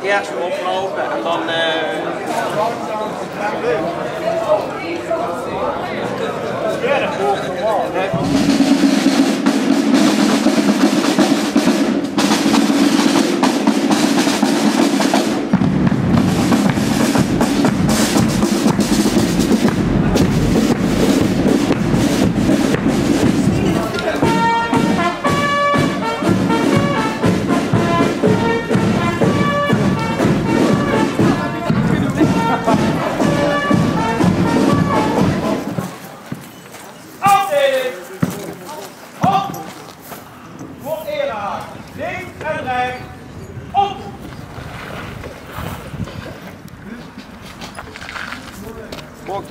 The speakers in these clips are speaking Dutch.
eerst oplopen en dan... Ja, dat volgt normaal.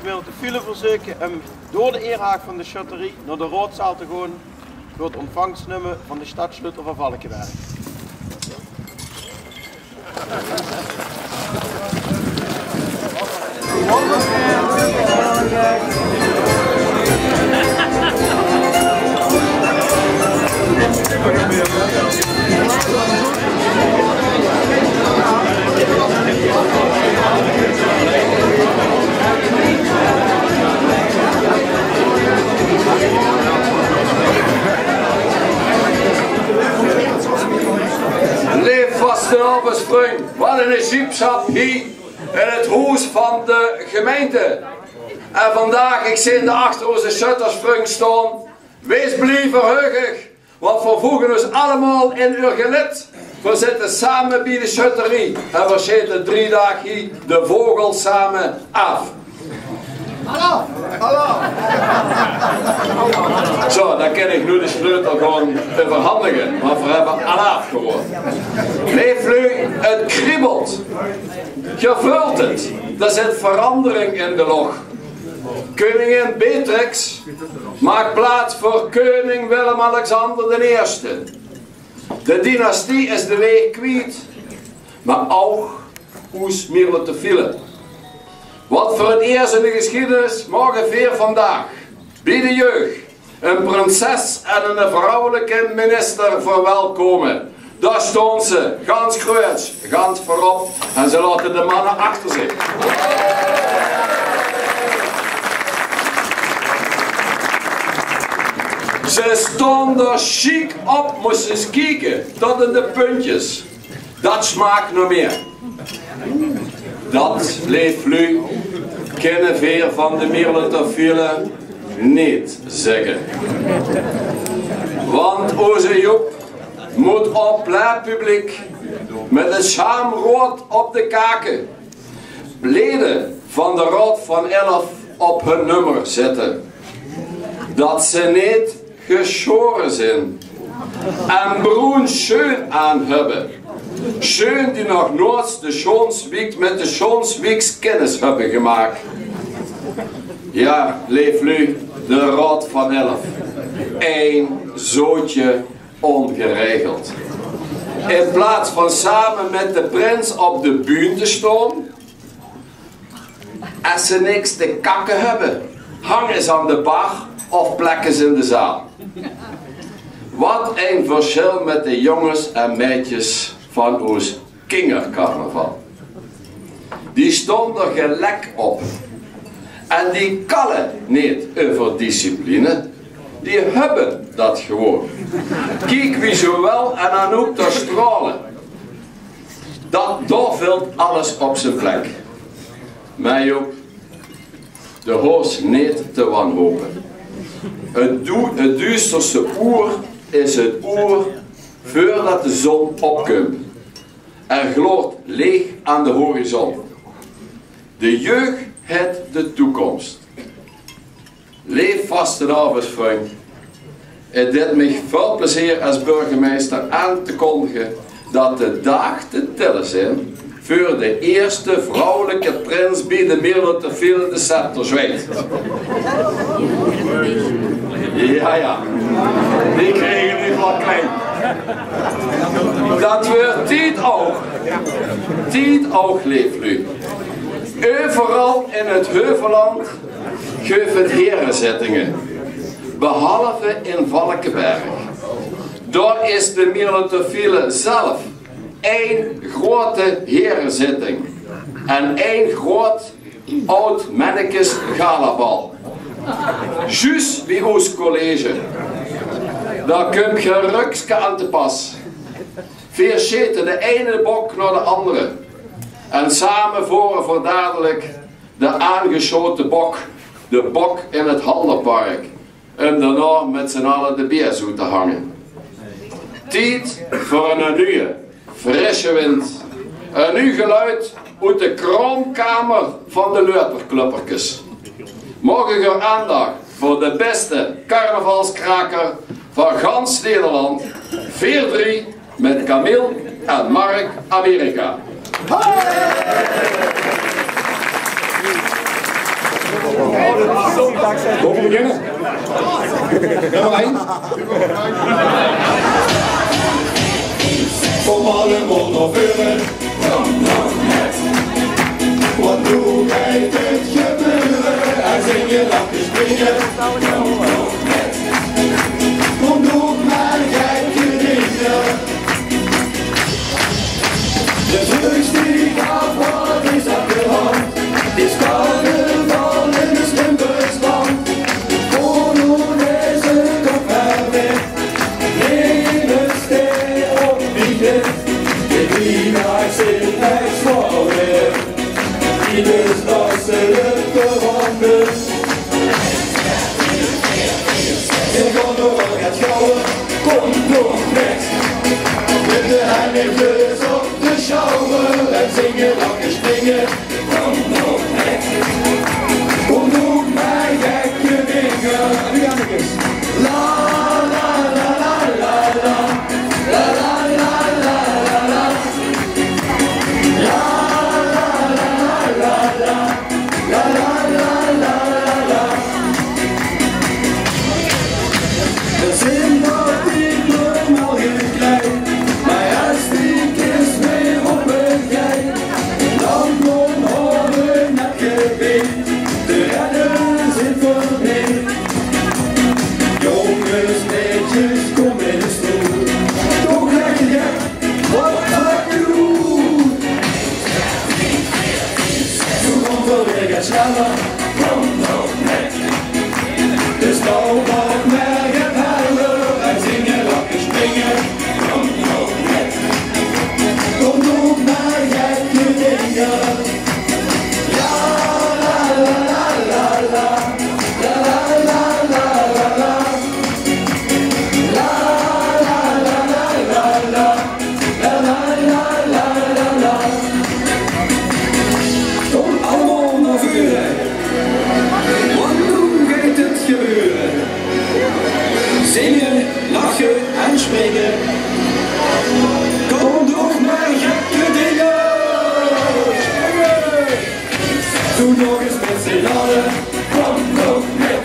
Wil te file verzoeken hem door de eerhaag van de châterie naar de roodzaal te gaan voor het ontvangstnummer van de stadssleutel van Valkenberg. Leef vast de Alpensprung, wat een Egyptschap hier in het huis van de gemeente. En vandaag, ik zie de achter onze Schuttersprung staan. Wees blij verheugig, want we voegen ons allemaal in uw gelid. We zitten samen bij de schutterie en we zitten 3 dagen hier de vogel samen af. Hallo! Hallo! Zo, dan kan ik nu de sleutel gewoon verhandigen, want we hebben alaaf geworden. Leef nu, het kriebelt. Je voelt het. Er zit verandering in de lucht. Koningin Beatrix maakt plaats voor koning Willem-Alexander I. De dynastie is de weg kwijt, maar ook ons middelen te vielen. Wat voor het eerst in de geschiedenis mogen weer vandaag, bij de jeugd, een prinses en een vrouwelijke minister verwelkomen. Daar staan ze, gans groot, gans voorop, en ze laten de mannen achter zich. Ze stonden chic op, moesten eens kijken, tot in de puntjes. Dat smaakt nog meer. Dat leeft nu, kunnen veer van de Mierlotervielen niet zeggen. Want onze Joep moet op plein-publiek met een schaamrood op de kaken leden van de Raad van 11 op hun nummer zetten. Dat ze niet geschoren zijn en bruin schön aan hebben. Schön die nog nooit de Schoonswiek met de Schoonswieks kennis hebben gemaakt. Ja, leef nu de Raad van 11. Eén zootje ongeregeld. In plaats van samen met de prins op de bühne te staan, als ze niks te kakken hebben, hangen ze aan de bar of plekken ze in de zaal. Wat een verschil met de jongens en meisjes van ons kindercarnaval. Die stonden gelijk op. En die kallen niet over discipline. Die hebben dat gewoon. Kijk wie zo wel en dan ook te stralen. Daar valt alles op zijn plek. Mij ook. De hoos niet te wanhopen. Het duisterste uur is het uur voordat de zon opkomt. Er gloort leeg aan de horizon. De jeugd heeft de toekomst. Leef vast de avondsvriend. Het deed mij veel plezier als burgemeester aan te kondigen dat de dagen te tellen zijn voor de eerste vrouwelijke prins bij de Mierlotervielen de scepter zwijgt. Ja, die kregen niet wat klein. Dat wordt tijd ook leeft nu. Overal in het Heuvelland geven herenzettingen, behalve in Valkenberg. Daar is de Mierlotervielen zelf één grote herenzitting en één groot oud mannekes galabal. Juist bij ons college. Daar komt je rukske aan te pas. Vier zitten de ene bok naar de andere. En samen voeren voor dadelijk de aangeschoten bok. De bok in het Hallenpark. Om daarna met z'n allen de beerzoet te hangen. Tijd voor een nieuwe, frisse wind. Een nieuw geluid uit de kroonkamer van de Leuterkluppertjes. Morgen gaan aandacht voor de beste carnavalskraker van gans Nederland. 4-3 met Camille en Mark Amerika. Kom we beginnen? Nummer 1. Kom allemaal naar voren, kom nog net. Want hoe kijkt het gebeuren? En zing je lachen springen, kom nog net. Kom nog maar gekke dingen. De vlucht die gaat, wat is aan de hand? Het is carnaval in de Limburgsland. Voor nu is het op haar weg. Neem een steen op wie dit. De dienaars in het zwaar. Ieders dag zullen verwanden. Ik ga door het gouden, kom nog net. Met de handen op de schouder en zingen, lachen, springen. Kom nog net. Kom nog maar gekke dingen. En nu gaan we eens. La la la la la la. La la la la la la. La la la la la. La la la la la. We zijn nog niet normaal gekleid, maar als die kist weer op een geit, dan komt horen het gebed, de redden zijn voorbij. Jongens, meisjes, kom in de stoel, toch lekker gek, wat ga je doen? Toen komt wel weer het sneller, kom nog net. Dus nou wat meer het huilen en zingen, lachen, springen, kom nog net. Kom nog maar gekke dingen. La la la la la la. La la la la la la. La la la la la la. La la la la la la. Kom allemaal naar voren. Want hoe gaat het gebeuren? Zingen, lachen en springen. Kom nog maar gekke dingen. Doe nog eens met z'n allen, kom nog met.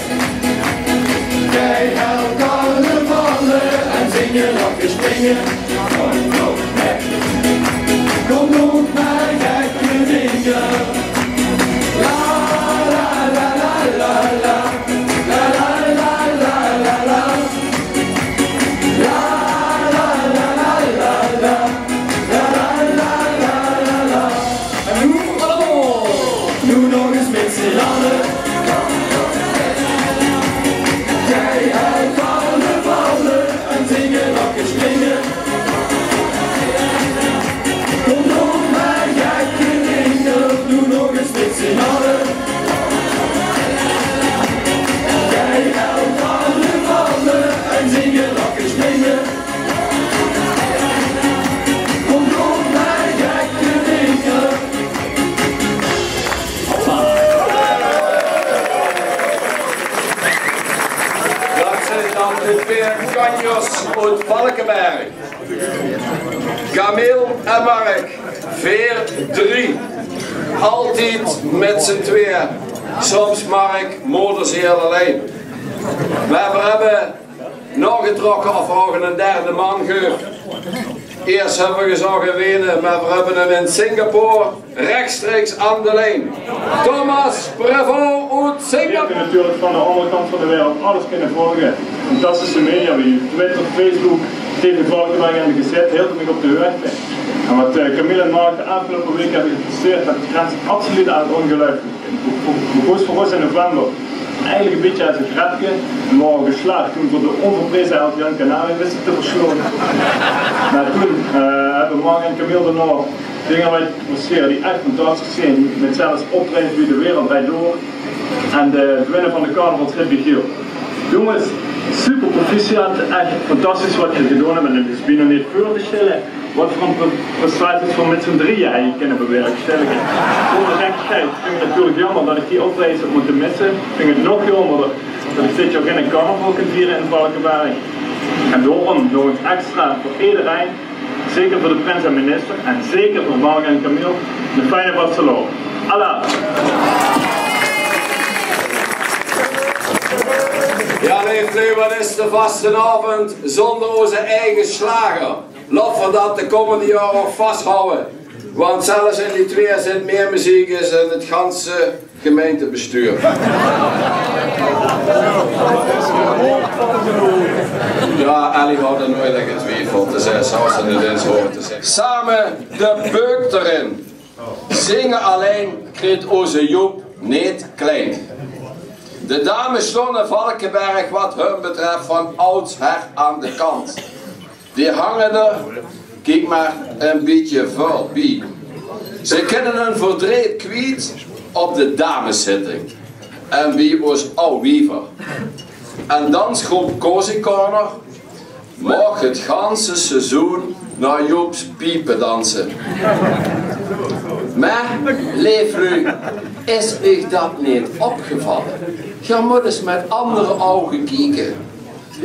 Kijk elkaar vallen en zingen, lachen, springen. Kom nog met. Kom nog maar gekke dingen. La la la la la la. La la la la la la. La la la la la la. La la la la la la. En nu allemaal. Nu nog eens met z'n allen. Jij elkaar vallen en zingen, lachen, springen. Kom nog maar gekke dingen. Doe nog eens met z'n allen. Jij elkaar vallen en zingen, lachen, springen. Kom nog maar gekke dingen. Dat zijn dan de twee kanjers uit Valkenberg. Camille en Mark, 4-3. Altijd met z'n tweeën. Soms Mark, moeders heel alleen. We hebben nagetrokken of we een derde man gehoord. Eerst hebben we gezegd wenen, maar we hebben hem in Singapore rechtstreeks aan de lijn. Thomas Prevost uit Je Singapore. kunt natuurlijk van de andere kant van de wereld alles kunnen volgen. Fantastische media, Twitter, Facebook, Steven de Valkenberg en de gezet heel me op de weg. En wat Camille en Mark de afgelopen week hebben gepresteerd, dat grenst absoluut aan het ongelooflijk. We kozen voor ons in november eigenlijk een beetje uit het grapje en waren geslaagd toen voor de onverprezen Jan Kanaal wisten te verschonen. Maar toen hebben Mark en Camille er nog dingen uit gepresteerd die echt fantastisch zijn, met zelfs optreden wie de wereld bij door en de winnen van de carnavalstrip die Giel. Jongens, super proficiat, echt fantastisch wat je gedaan hebt en het is bijna niet voor te stellen. Wat voor een prestaties van met z'n drieën eigenlijk kunnen bewerkstelligen. Zonder gekheid vind ik het natuurlijk jammer dat ik die optreden heb moeten missen. Ik vind het nog jammer dat ik dit jaar geen carnaval kan vieren in Valkenberg. En daarom nog eens extra voor iedereen, zeker voor de prins en minister en zeker voor Mark en Camille, een fijne Barcelona. Allah! Ja, lieve, wat is de vastenavond zonder onze eigen slager? Laten we dat de komende jaren ook vasthouden. Want zelfs in die twee zit meer muziek is in het ganse gemeentebestuur. Ja, Ellie had er nooit echt getwijfeld te zeggen, zoals ze het eens horen te zeggen. Samen de beuk erin. Zingen alleen kreeg onze Joep niet klein. De dames stonden Valkenberg wat hun betreft van oudsher aan de kant. Die hangen er, kijk maar, een beetje voorbij. Ze kunnen een verdreed kwiet op de dameszitting. En wie was ouw wiever. En dan schroep Cozy Corner, mag het ganse seizoen naar Joop's piepen dansen. Maar, leeflu, is ik dat niet opgevallen? Je moet eens met andere ogen kijken.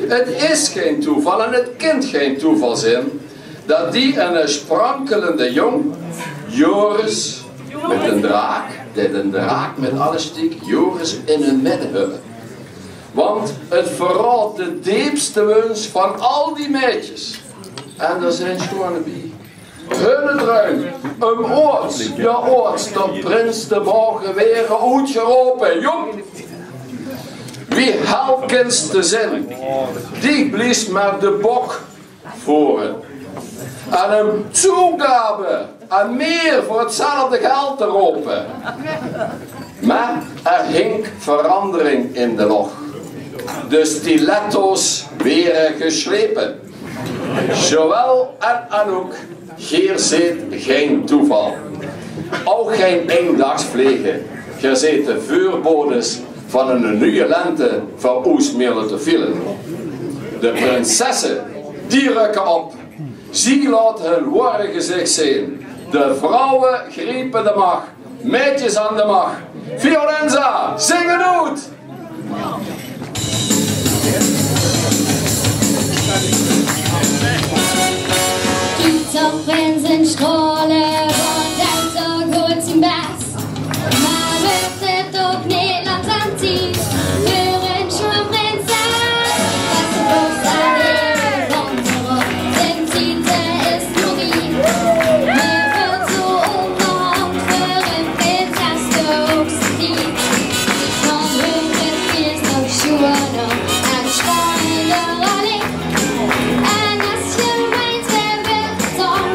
Het is geen toeval en het kan geen toeval zijn dat die een sprankelende jong, Joris met een draak, dit een draak met alle stiek, Joris in hun midden hebben. Want het verraadt de diepste wens van al die meisjes. En er zijn schone bij. Hunne druin, oorts, ja oorts, de prins de morgen weer uitgeroepen, jong. Wie helkens te zin, die blies met de bok voeren. En een toegave en meer voor hetzelfde geld te roepen. Maar er hing verandering in de log. De stiletto's werden geslepen. Joël en Anouk, hier zit geen toeval. Ook geen eendagsvliegen. Je ziet de vuurbodes van een nieuwe lente van Oesmeren te vielen. De prinsessen, die rukken op. Zie laten hun ware gezicht zien. De vrouwen griepen de macht. Meisjes aan de macht. Fiorenza, zing het uit! Dieser Prinsenstrahlen und dann so gut zum Bass. Man wird doch nicht langsam ziehen für ein Schulprinzess. Was du brauchst an ihre Wunderung, denn Tite ist nur wie. Mir wird so umgehauen für ein Prinzess, du brauchst die. Von Höhen ist noch Schuhe noch an Steine Rallye. And that's your right, there will talk,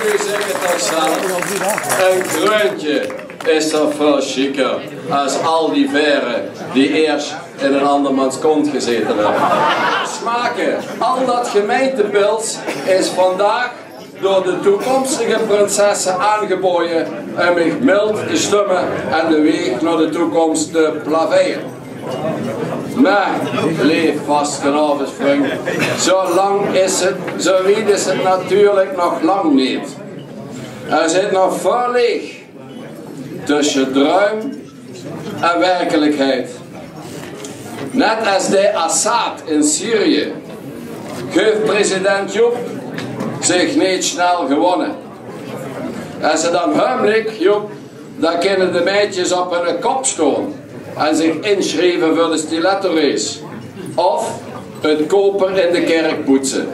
nu zeg ik het toch zelf. Een groentje is toch veel chiquer als al die veren die eerst in een andermans kont gezeten hebben. Smaken, al dat gemeentepils is vandaag door de toekomstige prinsessen aangeboden om zich mild te stemmen en de weg naar de toekomst te plaveren. Maar, leef vast vriend, zo lang is het, zo wied is het natuurlijk nog lang niet. Er zit nog veel leeg tussen droom en werkelijkheid. Net als de Assad in Syrië, heeft president Job zich niet snel gewonnen. Als ze dan heimelijk, Job, dan kunnen de meisjes op hun kop staan en zich inschrijven voor de stiletto-race. Of het koper in de kerk poetsen.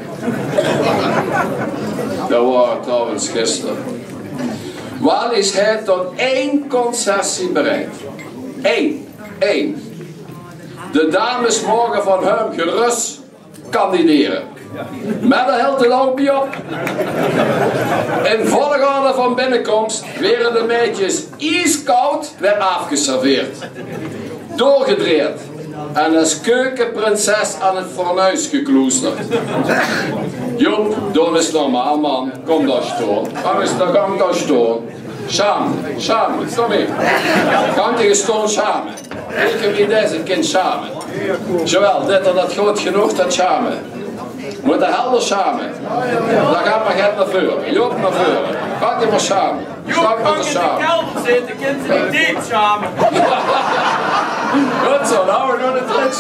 Dat was trouwens gisteren. Wel is hij tot 1 concessie bereid. Eén. De dames mogen van hem gerust kandideren. Maar daar hield de lobby op. In volgorde van binnenkomst werden de meisjes ijskoud weer afgeserveerd. Doorgedreerd. En als keukenprinses aan het fornuis gekloesterd. Joep, doe eens normaal man. Kom daar staan. Kom daar staan. Samen, kom hier. Kan je staan samen. Ik heb niet deze kind samen. Zowel, dit en dat groot genoeg, dat samen. We moeten helder samen. Dan gaat maar het naar voren. Joop naar voren. Gaat je maar samen. Stap maar samen. De kinderen diep samen. Goed zo, nou we gaan het erin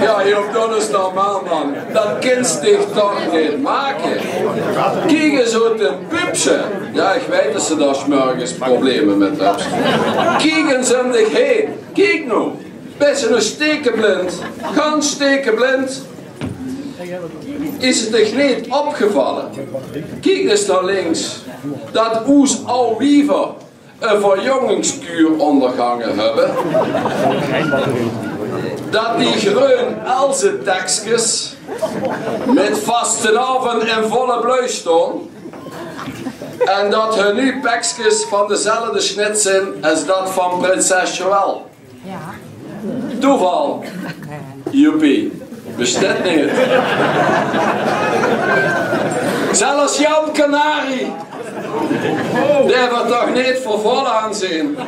Ja, Joop, dat is normaal man. Dat kind zich toch niet maken. Kijk eens uit een pupse. Ja, ik weet dat ze daar 's morgens problemen met hebben. Kijk eens om zich heen. Kijk nou. Ben je nog stekenblind? Ganz stekenblind? Is het toch niet opgevallen? Kijk eens naar links. Dat oes al wiever een verjongingskuur ondergangen hebben. Dat die groen Else tekstjes met vastenavond in volle bloei staan. En dat hun nu pekjes van dezelfde snit zijn als dat van prinses Joël. Toeval. Joepie. Bestaat niet. Zelfs Jan Canari. Die hebben we toch niet voor vol aanzien.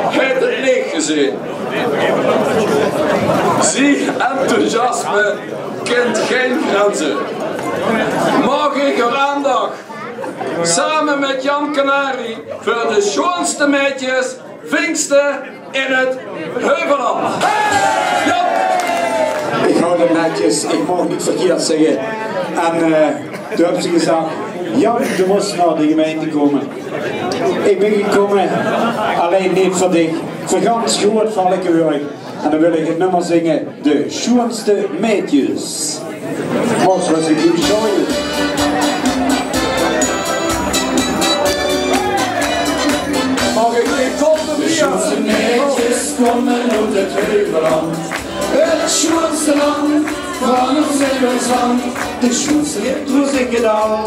Heeft het niet gezien. Zie, enthousiasme kent geen grenzen. Mag ik er aandacht, samen met Jan Canari, voor de schoonste meisjes, vingsten in het Heuvelland. Jan! Ik hou het netjes, ik mag niet verkeerd zeggen. En toen heb ze gezegd, Jan, je moest naar de gemeente komen. Ik ben gekomen, alleen niet voor dich. Voor gans groot Valkenburg. En dan wil ik het nummer zingen, de schoonste meisjes. Wat was ik hier showen? Mag ik niet tot de bier? De schoonste meisjes komen uit het Heuvelland. Het schoonste land van ons Nederland. De schoonste Toen ik het al,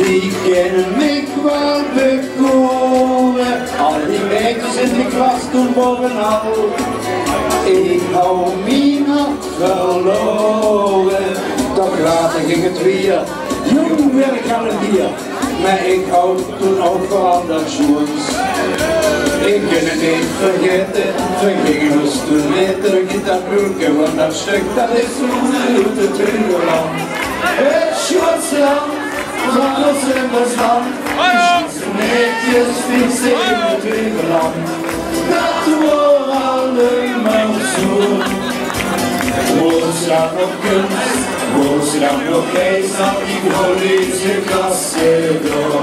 die kennen mij wel bekoren. Al die meisjes in de klas toen bovenal. Ik hou me nog verloren. Toch later ging het weer, jong werd ik aan het bier. Maar ik hou toen ook voor anders schoens. Ik kan het niet vergeten, we gingen ons toen mee terug in dat broeken, want dat stuk dat is toen uit het Heuvelland. Het schoonste land van ons Nederland. De schoonste meisjes vindt zich in het Heuvelland. Dat wordt allemaal zo. Woord staat nog kunst, woord staat nog geest, dat die grote klasse door.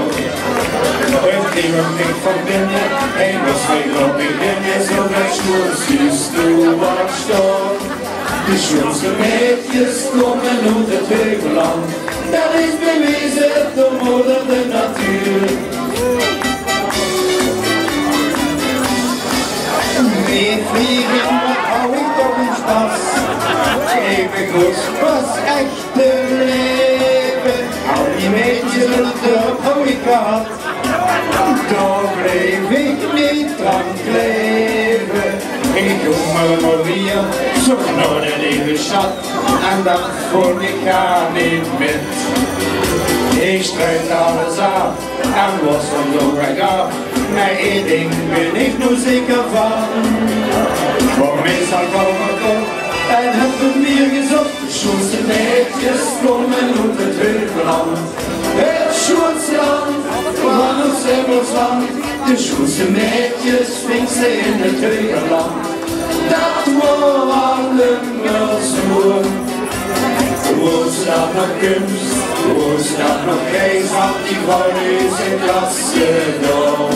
Het ging hem niet van binnen, hij was weer op beginnen, zo dat schoonste stoel was staan. De schoonste meisjes komen uit het Heuvelland, dat is bewezen door moeder de natuur. Mee vliegen, wat hou ik toch in stand? kurz was echte Leben. Al die Mädchen hab ich gehabt, da bleib ich nicht dran kleben. Ich komme mal wieder so nach der liebe Stadt, und dann komm ich gar nicht mit. Ich streit alles ab, und was von so gab, maar één ding ben ik nu zeker van. Voor mij zal komen toch, en hebben meer gezocht. De schoonste meisjes komen uit het Heuvelland. Het schoonste land van ons Hemelsland. De schoonste meisjes vindt ze in het Heuvelland. Dat wordt allemaal zo. Wo staat nog kunst, wo staat nog geest, want die vrouw is in klasse door.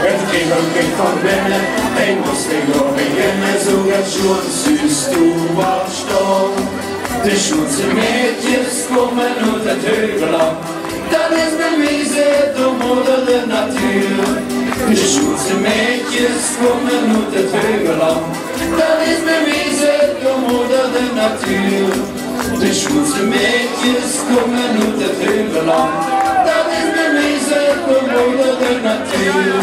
Het ging ook niet van binnen, hij moest niet door beginnen, zo gaat schon süß du was staan. De schoonste meisjes komen uit het Heuvelland, dat is bewezen door moeder de natuur. De schoonste meisjes komen uit het Heuvelland, dat is bewezen door moeder de natuur. De schoonste meisjes komen uit het Heuvelland, dat is bewezen door moeder de natuur.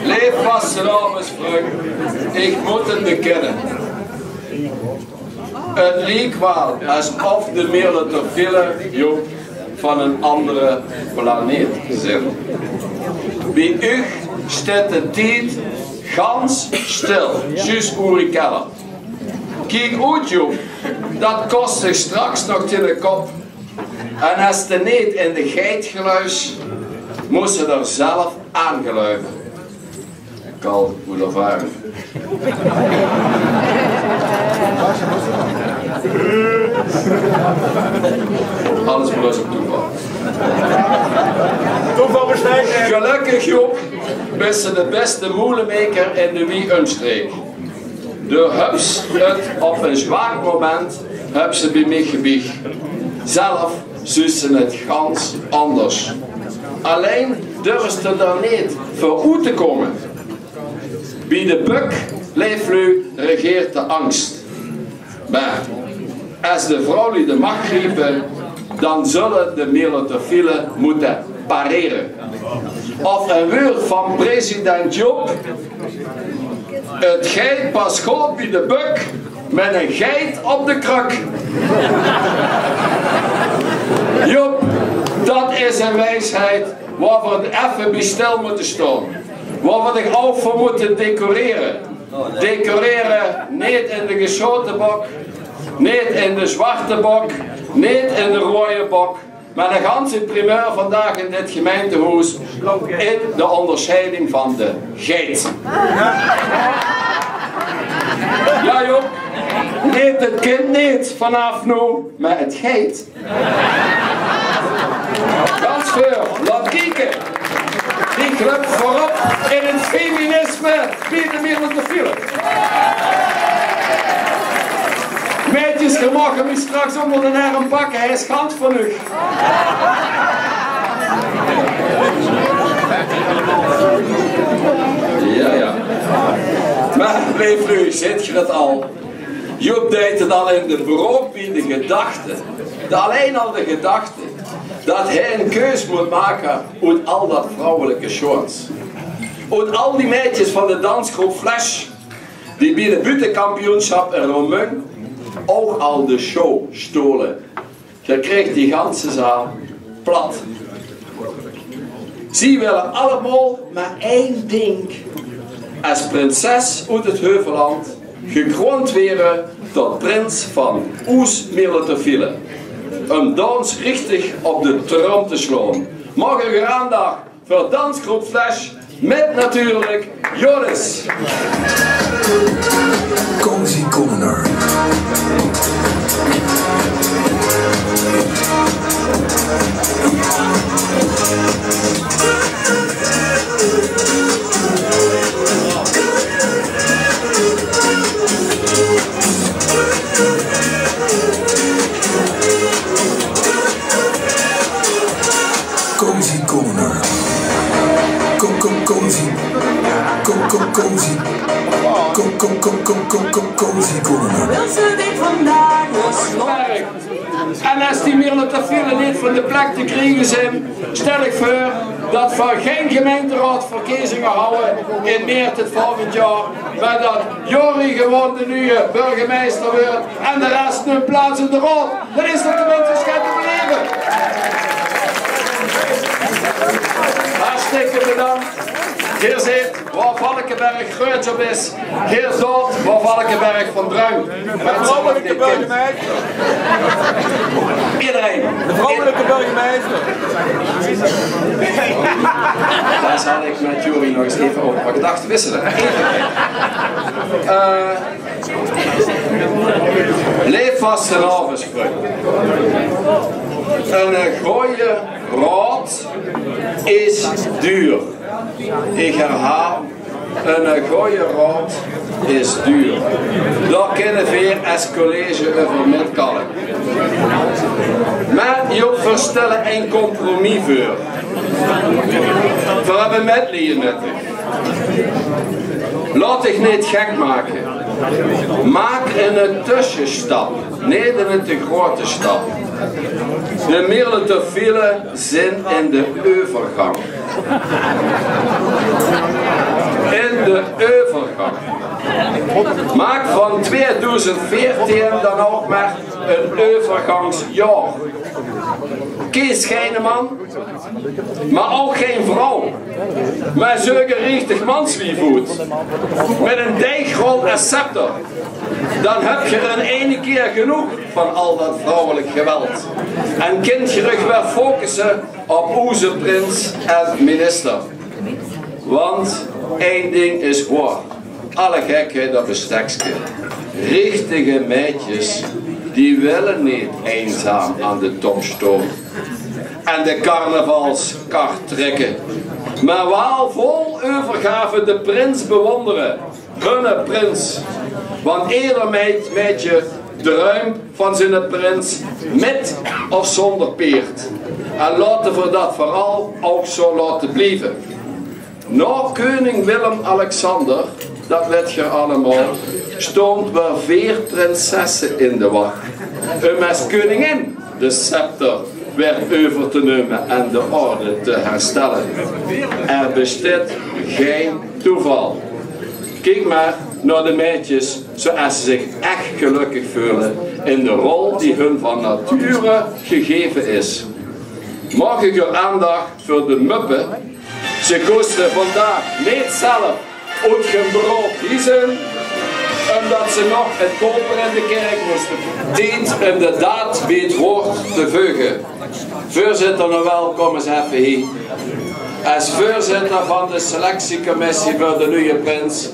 Leef vastelavondsbrug, ik moet het bekennen. Het leek wel alsof de Millertofielen Job van een andere planeet zijn. Bij u staat de tijd gans stil, juist Uri Keller. Kijk uit Job, dat kost zich straks nog in de kop. En als de niet in de geitgeluis, moest ze er zelf aangeluiden. Kal moet ervaren. Alles bloos op toeval. Toeval bestijgt. Gelukkig Job, bent ze de beste moelenmaker in de Wie-Umstreek. De hups het op een zwaar moment heb ze bij mij gebied. Zelf zus ze het gans anders. Alleen durft ze er niet voor uit te komen. Bij de buk leeflu regeert de angst. Maar als de vrouwen de macht griepen, dan zullen de Millertofielen moeten pareren. Of een woord van president Job. Het geit pas goed bij de buk met een geit op de kruk. Job, dat is een wijsheid waar we even bij stil moeten staan. Waar we de ook voor moeten decoreren. Decoreren niet in de geschoten bok, niet in de zwarte bok, niet in de rode bok. Maar de ganse primeur vandaag in dit gemeentehuis in de onderscheiding van de geit. Ja Job, niet het kind niet vanaf nu, maar het geit. Ganz veel, laat kijken. Die club voorop in het feminisme bij de Millertofielen. Meisjes, je mag hem straks onder de arm pakken, hij is gans van u. Ja. Maar leef nu, zit je het al? Job deed het al in de brood bij de gedachte. Alleen al de gedachte. Dat hij een keus moet maken uit al dat vrouwelijke shorts. Uit al die meisjes van de dansgroep Flash. Die bij de buitenkampioenschap in Romein ook al de show stolen. Je kreeg die ganse zaal plat. Ze willen allemaal maar één ding. Als prinses uit het Heuvelland gekroond werden tot prins van Oes Millertofielen. Een dans richtig op de trom te slaan. Morgen weer aandacht voor dansgroep Flash met natuurlijk Joris. Cozy Corner. Cozy Corner. Kom. Cozy. Cozy. Cozy konden. Wil ze dit vandaag en als die middelen te veel niet van de plek te krijgen zijn, stel ik voor dat we geen gemeenteraadverkiezingen houden in maart het volgend jaar, maar dat Jori gewoon de nieuwe burgemeester wordt en de rest hun plaats in de raad. Dat is toch de mensen te beleven. Hartstikke bedankt. Hier zit waar Valkenberg groot op is. Hier zit waar Valkenberg van Druin. De vrouwelijke burgemeester. Iedereen. De vrouwelijke burgemeester. Daar zal ik met Jori nog eens even over mijn gedachten wisselen. Leef vast en avondsvrucht. Een goede raad is duur. Ik herhaal, een goede raad is duur. Daar kunnen we als college over metkallen. Maar je verstellen een compromis voor. We hebben metlieden met laat ik niet gek maken. Maak een tussenstap, niet een te grote stap. De middelen te vielen zijn in de overgang. In de overgang. Maak van 2014 dan ook maar een overgangsjaar. Kies geen man, maar ook geen vrouw. Maar zo'n richtig manswievoet. Met een dijkrol en scepter. Dan heb je er een ene keer genoeg van al dat vrouwelijk geweld. En kunt je terug weer focussen op onze prins en minister. Want één ding is waar. Alle gekheid dat bestekje. Richtige meidjes, die willen niet eenzaam aan de top staan. En de carnavalskaart trekken. Maar wel vol overgave de prins bewonderen. Hun prins. Want ieder meidje droomt van zijn prins met of zonder peert. En laten we dat vooral ook zo laten blijven. Na koning Willem-Alexander, dat weet je allemaal, stond er 4 prinsessen in de wacht. Als koningin de scepter werd over te nemen en de orde te herstellen. Er bestaat geen toeval. Kijk maar naar de meisjes zoals ze zich echt gelukkig voelen in de rol die hun van nature gegeven is. Mag ik er aandacht voor de muppen? Ze kosten vandaag niet zelf uit geen brood kiezen, omdat ze nog het koper in de kerk moesten. Dit inderdaad bij het woord te veugen. Voorzitter, nou welkom eens even hier. Als voorzitter van de selectiecommissie voor de nieuwe prins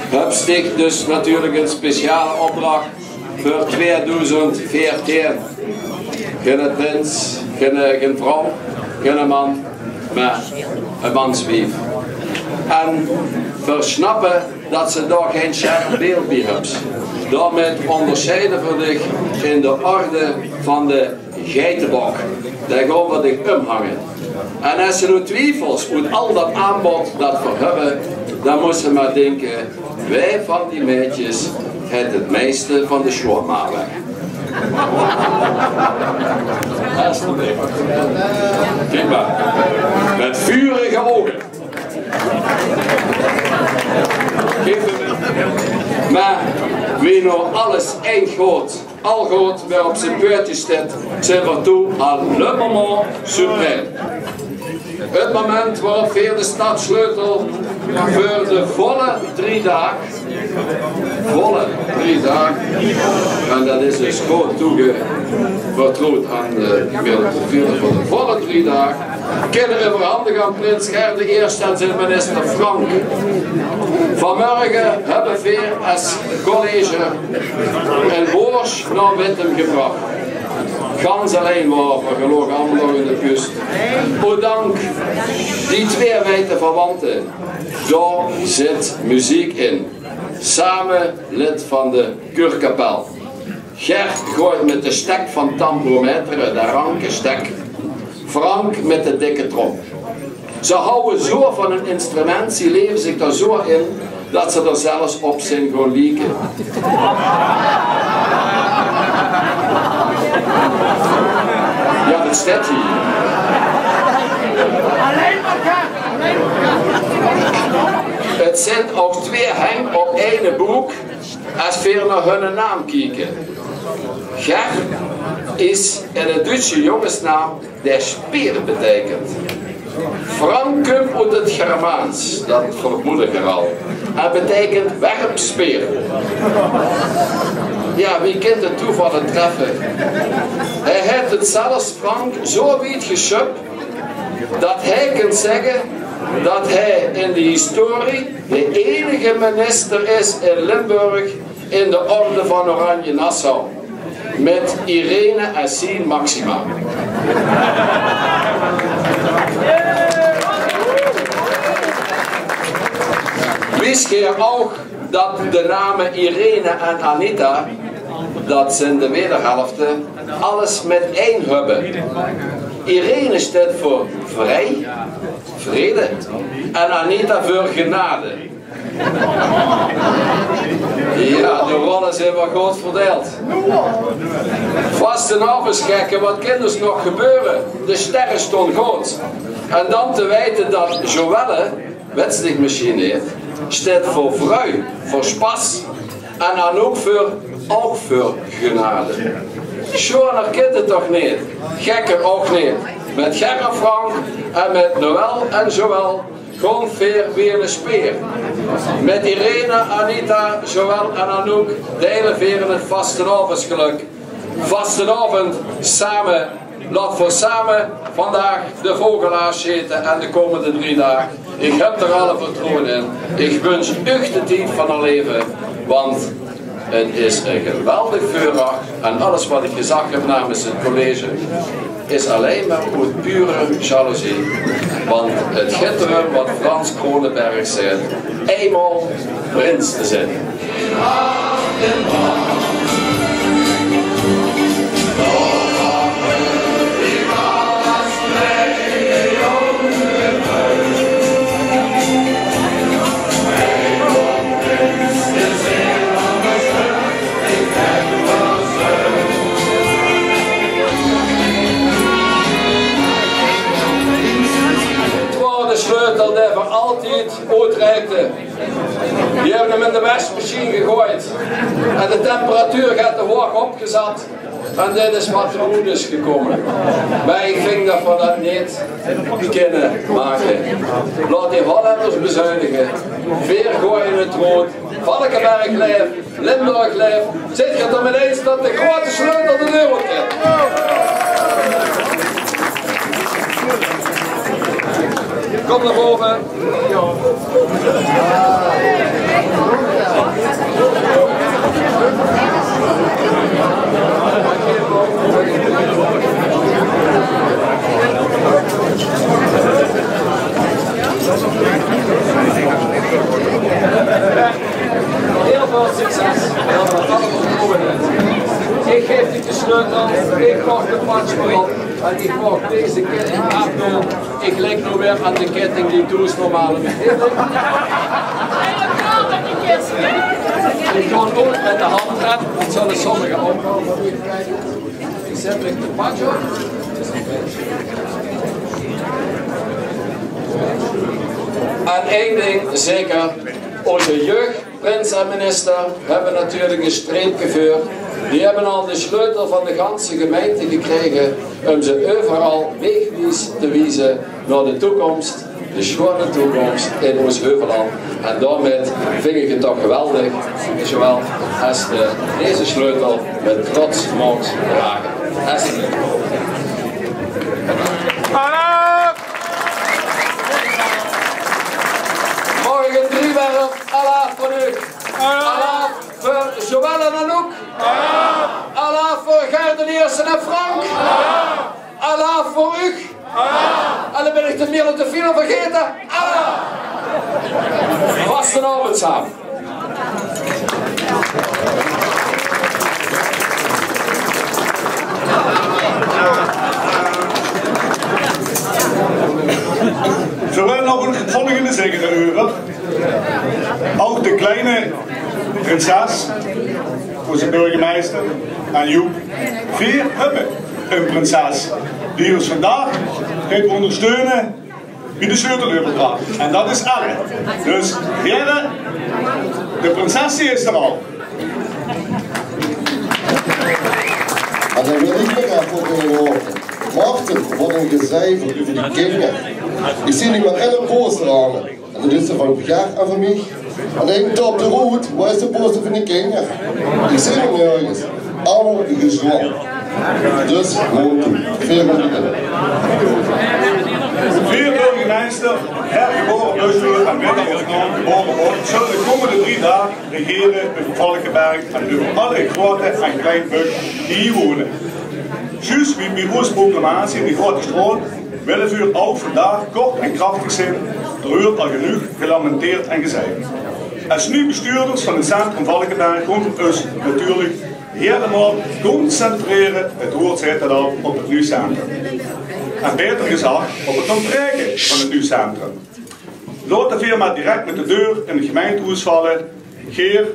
heb ik dus natuurlijk een speciale opdracht voor 2014. Geen prins, geen vrouw, geen man, maar een manswief. En versnappen dat ze daar geen scherp beeld bij hebben. Daarmee onderscheiden we zich in de orde van de geitenbok. Daar gaan we zich omhangen. En als ze nu twijfels uit al dat aanbod dat we hebben, dan moeten ze maar denken, wij van die meisjes het meeste van de shawarma weg. Kijk maar, met vurige ogen. Maar wie nou alles één groot, al groot, weer op zijn beurtje staat, zijn we toe aan le moment suprême. Het moment waarop we de stadssleutel voor de volle 3 dagen, en dat is dus goed toevertrouwd aan de gemeente voor de volle 3 dagen, kunnen overhandigen aan prins Ger de Eerste en zijn minister Frank. Vanmorgen hebben we als college een boers naar Wintem gebracht. Gans alleen waren we gelogen allemaal nog in de kust. Dank die 2 wijte verwanten, daar zit muziek in. Samen lid van de Kurkapel. Gert gooit met de stek van tambourmeter, de ranke stek. Frank met de dikke trom. Ze houden zo van een instrument, ze leven zich daar zo in, dat ze er zelfs op zijn gaan lieken. Ja, dat staat hier. Het zijn ook twee hang op één boek als we naar hun naam kijken. Ger is in het Duitse jongensnaam der speer betekent. Frank komt uit het Germaans, dat vermoed ik er al. En betekent werpspeer. Ja, wie kent het toevallig treffen? Hij heeft het zelfs Frank zo wijd geschupt dat hij kan zeggen dat hij in de historie de enige minister is in Limburg in de orde van Oranje Nassau. Met Irene en Sien Maxima. Wist je ook dat de namen Irene en Anita, dat zijn de wederhelften, alles met één hebben. Irene staat voor vrij, vrede, en Anita voor genade. Ja, de rollen zijn wel goed verdeeld. Vastenavond kijken wat kan dus nog gebeuren. De sterren stonden goed. En dan te weten dat Joelle, wedstrijdmachine heeft, staat voor vrij, voor spas. En dan ook voor genade. Schoner kent het toch niet? Gekker ook niet. Met Ger en Frank en met Noël en Joël gewoon weer een speer. Met Irene, Anita, Joël en Anouk delen veren het vastenavondsgeluk. Vastenavond samen, laat voor samen vandaag de vogelaars eten en de komende 3 dagen. Ik heb er alle vertrouwen in. Ik wens u de tijd van haar leven, want het is een geweldig vuurdag en alles wat ik gezegd heb namens het college is alleen maar uit pure jaloezie. Want het gitteren wat Frans Kronenberg zei, eenmaal prins te zijn. Sleutel die voor altijd uitreikte. Die hebben hem in de wasmachine gegooid. En de temperatuur gaat te hoog opgezet. En dit is wat er goed is gekomen. Maar ik vind dat we dat niet kunnen maken. Laat die Hollanders bezuinigen. Veer gooien in het rood. Valkenberg leef. Limburg leef. Zit je het er mee eens dat de grote sleutel de deur kent? Kom naar boven. Heel veel succes. Ik geef je de sleutel, ik wacht de patch maar op en ik wacht deze ketting afdoen. Ik leg nu weer aan de ketting die doe is normaal met ik ga ook met de hand trekken, dat zullen sommigen ook. Ik zet de patch op. En één ding zeker, onze jeugd, prins en minister, hebben natuurlijk een streep gevuurd. Die hebben al de sleutel van de ganse gemeente gekregen om ze overal wegwijs te wijzen naar de toekomst, de schone toekomst in ons Heuveland. En daarmee vind ik het toch geweldig, zowel als deze sleutel met trots mocht dragen. Alsjeblieft. Morgen 3 werf, Allah voor u. Allah voor Joël en Anouk. Allah voor Gerdeniers en Frank. Allah voor u. En dan ben ik de meer te veel vergeten. Allah. Vastenavond samen. Zo prinses, voor zijn burgemeester en Joep. 4 hebben een prinses die ons vandaag gaat ondersteunen bij de sleuteloverdracht. En dat is Elle. Dus heren, de prinses die is er al. En dan wil ik nog even horen. Marten, wat een gezever over die kinderen. Ik zie niet maar een poster hangen. En dat is er van Gert en van mij. En dan denk ik op de route, waar is de poster van die kinderen? Ik zie hem nergens. Allemaal gezwollen. Dus, gewoon toe. 4 minuten. 4 burgemeester, hergeboren Duitsland en Wit-Amsterdam, geboren wordt, zullen de komende 3 dagen regeren over Valkenberg en over alle grote en kleine bukken die hier wonen. Juist wie bij onze proclamatie in die grote stroom willen we ook vandaag kort en krachtig zijn. Er wordt al genoeg gelamenteerd en gezegd. Als nu bestuurders van het centrum Valkenberg komt ons natuurlijk helemaal concentreren, het woord zit er al, op het nieuw centrum. En beter gezegd, op het ontbreken van het nieuw centrum. Laat de firma direct met de deur in het gemeentehuis vallen. Geer.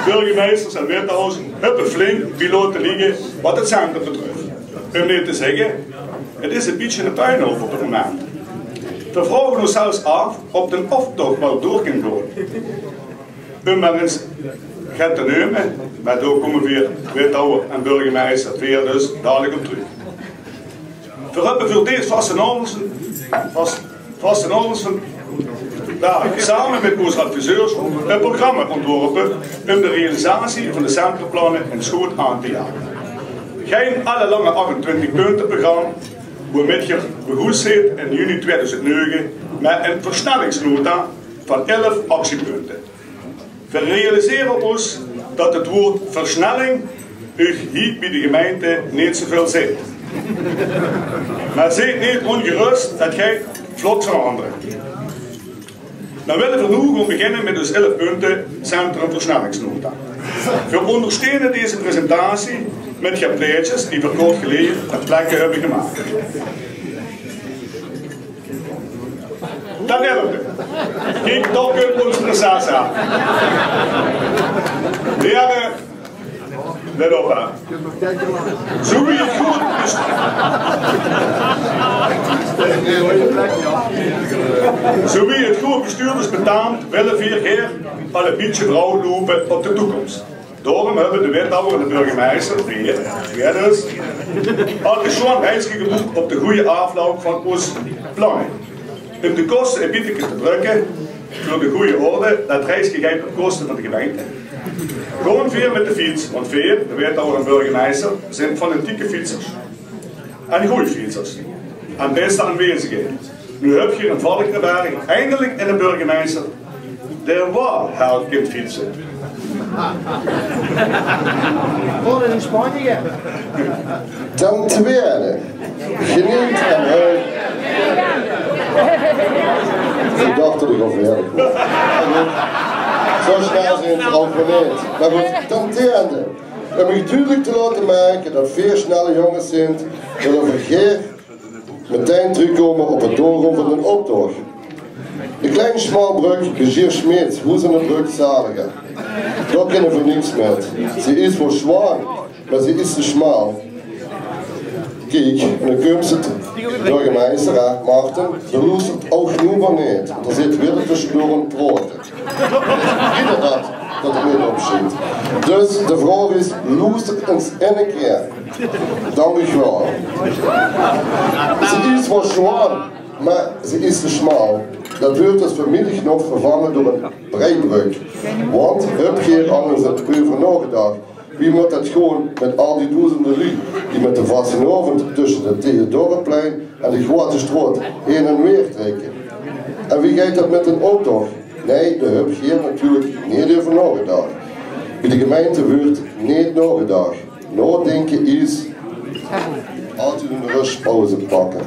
Burgemeesters en wethouders hebben flink piloten liggen wat het centrum betreft. Om dit te zeggen, het is een beetje een puinhoop op het moment. We vragen ons zelfs af of de optocht wel door kan gaan. Om maar eens gaan te nemen, maar daar komen weer wethouder en burgemeester weer dus dadelijk op terug. We hebben voor deze vaste normen samen met onze adviseurs een programma ontworpen om de realisatie van de centrumplannen in schoot aan te jagen. Geen alle lange 28 punten programma, waarmee je begoed zit in juni 2009 met een versnellingsnota van 11 actiepunten. We realiseren ons dat het woord versnelling u hier bij de gemeente niet zoveel zit. Maar zit niet ongerust dat jij vlot verandert. Dan willen we nu gaan beginnen met dus 11 punten centrum versnellingsnota. We ondersteunen deze presentatie met plaatjes die we kort geleden ter plekke hebben gemaakt. Ten 11e. Kijk toch op onze prinses aan. Heren, let op aan. Zo wie het goed Zo wie het goed bestuurders betaamt, willen we hier al een beetje vrouw lopen op de toekomst. Daarom hebben de wethouder en de burgemeester, dus, al zo'n reisje geboekt op de goede afloop van ons plannen. Om de kosten een beetje te drukken, voor de goede orde, dat reisje gaat op kosten van de gemeente. Gewoon weer met de fiets, want de wethouder en burgemeester, zijn fanatieke fietsers. En goede fietsers. En beste aanwezigen. Nu heb je een Valkenberg eindelijk in de burgemeester die wel helpt kind fietsen. Worden in Spanje. Ten tweede, geniet en huil. Ik dacht dat ik al verder kwam. Zo snel zijn het al verleerd. Maar goed, ten derde, om je duidelijk te laten maken dat 4 snelle jongens zijn, willen vergeet meteen terugkomen op het doorgaan van een optocht. De kleine smalbrug, de Gier Smeet, hoe ze een brug zaligen. Daar kunnen we niks met. Ze is voor zwaar, maar ze is te smal. Kijk, en dan komt het burgemeester, Maarten, ze loestert ook genoeg van niet. Er zit weer tussendoor brood. Inderdaad, dat er niet op zit. Dus de vraag is, loestert eens in een keer. Dank u wel. Ze is voor zwaar, maar ze is te smal. Dat wordt dus vanmiddag nog vervangen door een breibrug. Want, heb je al eens het over nagedacht. Wie moet dat gewoon met al die duizenden lui die met de vastenavond tussen het Theodorenplein en de Grote Stroot heen en weer trekken? En wie gaat dat met een optocht? Nee, daar heb je natuurlijk niet over nagedacht. Bij de gemeente wordt niet nagedacht. Nadenken is altijd een rustpauze pakken.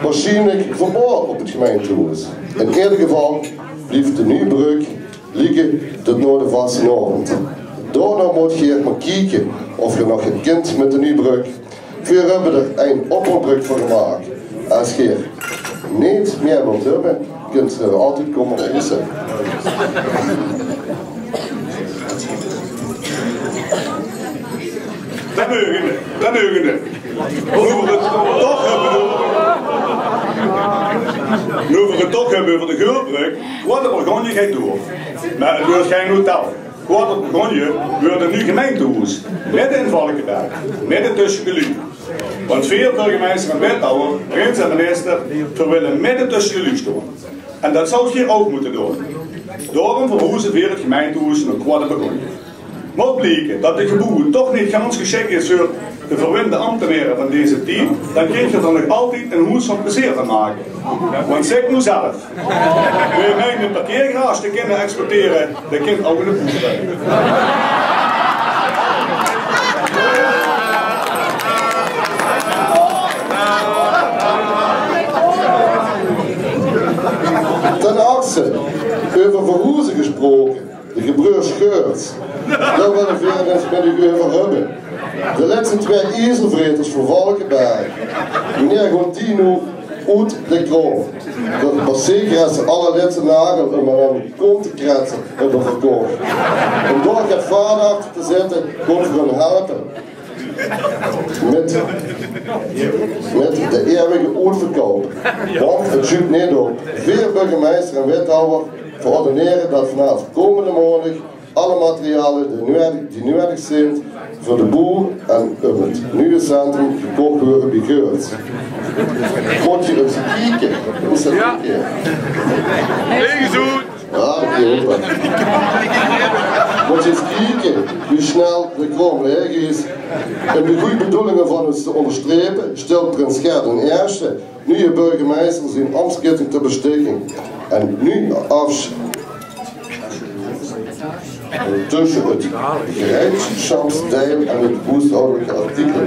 Waarschijnlijk verborgen op het gemeentehuis. In ieder geval blijft de nieuwe brug liggen tot na de vastenavond. Daarna moet je maar kijken of je nog een kind met de nieuwe brug. We hebben er een opperbrug voor gemaakt. Als je niet meer wilt hebben, kunt altijd komen reizen. Ten neugende. Over het toch hebben over de geulbrug, wordt het oranje door. Maar het wordt geen hotel. Wordt het oranje, wordt het nu gemeentehuis. Midden in Valkenberg, midden tussen jullie. Want veel burgemeester en wethouder, prins en minister, willen midden tussen jullie staan. En dat zou je hier ook moeten doen. Daarom verhoezen weer het gemeentehuis naar kwart begonnen. Moet blijken dat de geboer toch niet gans geschikt is voor de verwinde ambtenaren van deze team, dan kun je er nog altijd een hoes van plezier van maken. Want zeg nu zelf, wil je mij een parkeergarage te kunnen exporteren, dan kind ook in de boer brengen. Ten achtste, over verhoezen gesproken, de gebroers Geurts. Daar wil ik weer eens met u over hebben. De laatste 2 ezelvreters voor Valkenberg. Meneer Gontino uit de Kroon. Dat was zeker als de allerlaatste nagel om aan de kont te kratsen hebben verkocht. Om door het vader achter te zetten, kon voor hem helpen. Met de eeuwige uitverkoop. Want het zoekt niet op. Veel burgemeester en wethouder verordeneren dat vanaf komende maandag alle materialen die nodig zijn voor de boer en het nieuwe centrum gekocht worden bij Geurts. Moet je eens kijken? Hoe is dat een keer? Ja, oké. Moet je eens kijken hoe snel de kroon leeg is. En de goede bedoelingen van ons te onderstrepen stelt Prins Gert een eerste nieuwe burgemeester zijn ambtsketting ter bestekking. En nu tussen het gereedschapsdeel en het boesthoudelijke artikel.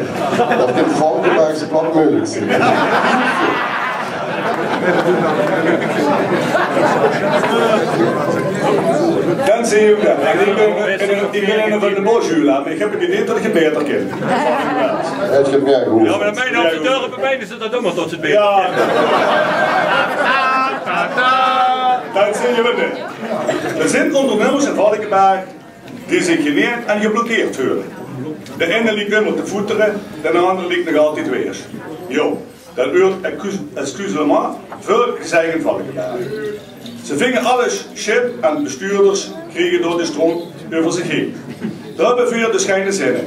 Dat kan Valkenbergse plat moeilijk zijn. Dan zie je dat. Ik ben in de bosjula, maar ik heb het idee dat ik het beter ken. Het gaat meer goed. Ja, maar dan ben je nog deuren bij mij, dus dat ook maar tot het beter. Ja. Dan zie je wat dit. Er zijn ondernemers in Valkenberg die zich geneerd en geblokkeerd horen. De ene liep helemaal te voeteren, de andere liep nog altijd weer. Jo, dat wordt excusez-moi voor gezegd in Valkenberg. Ze vingen alles shit en bestuurders kregen door de stroom over zich heen. Daar beviel de schijnen zinnen.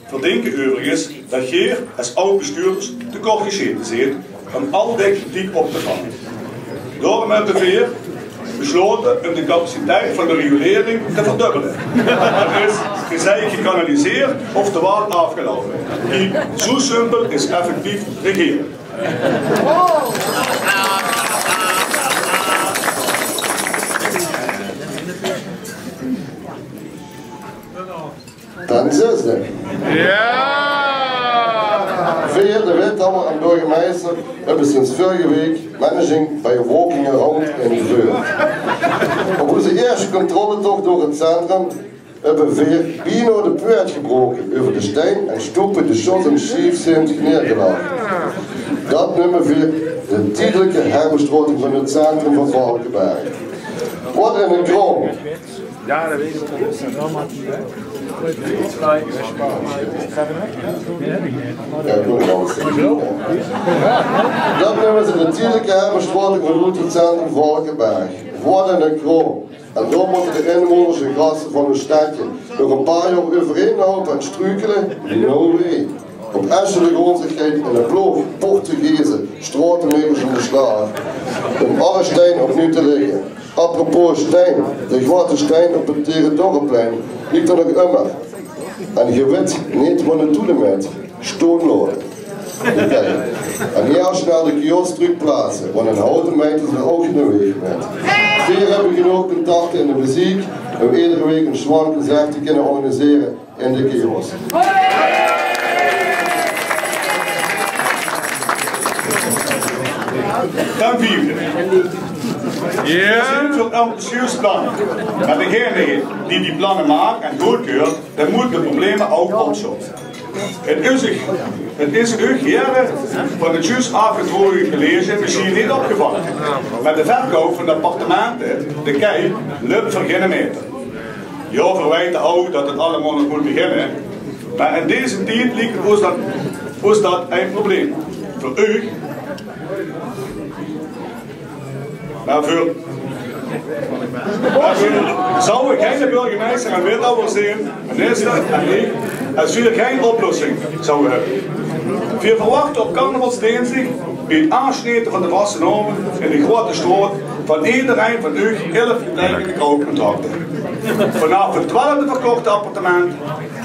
Verdenken overigens dat Geer als oud-bestuurders tekort gescheten zijn om al die kritiek op te vangen. Daarom hebben we besloten om de capaciteit van de regulering te verdubbelen. Dat is gezegd gekanaliseerd of te waar afgelopen. Zo simpel is effectief regeren. Ten zesde. Ja! Via de wethouder en burgemeester hebben sinds vorige week managing bij walking around ingevoerd. Op onze eerste controletocht door het centrum hebben we bijna de punt gebroken over de steen en stoepen de shot en chief zijn neergelaten. Dat noemen we de tijdelijke herbestrating van het centrum van Valkenberg. Wat in een kroon. Ja, dat weet ik wel. Dat noemen ze de tijdelijke herbestrating van het centrum Valkenberg. Wat in een kroon. En dan moeten de inwoners en gasten van hun stadje nog een paar jaar overheen lopen en struikelen? No way. Op Essen de grondsigheid in een ploeg Portugezen stratenmeubels in de slaag. Om alle stenen opnieuw te leggen. Apropos steen, de grote steen op het Territorieplein ligt er nog immer. En je weet niet wat het doelen met. Stoonloden. En hier als je naar de kiosk terugplaatsen, want een houten meid is er ook in de weg met. Veel hebben genoeg contacten in de muziek om iedere week een zwaar concert te kunnen organiseren in de kiosk. Dan vierde. Ja. Er zijn veel ambitieuze plannen. Maar degene die die plannen maakt en goedkeurt, dan moet de problemen ook opzoeken. Het is u heren van het juist afgetrokken college misschien niet opgevallen. Met de verkoop van de appartementen, de kei, loopt voor geen meter. Ja, verwijten ook dat het allemaal nog moet beginnen. Maar in deze tijd was dat een probleem. Voor u. Maar voor zou ik geen burgemeester en wethouder zijn, minister en ik, als we geen oplossing zouden hebben. We verwachten op carnavalsdienstig bij het aansnijden van de vaste normen in de grote stroot van iedereen van u 11 gelijke koopcontracten. Vanaf het 12e verkochte appartement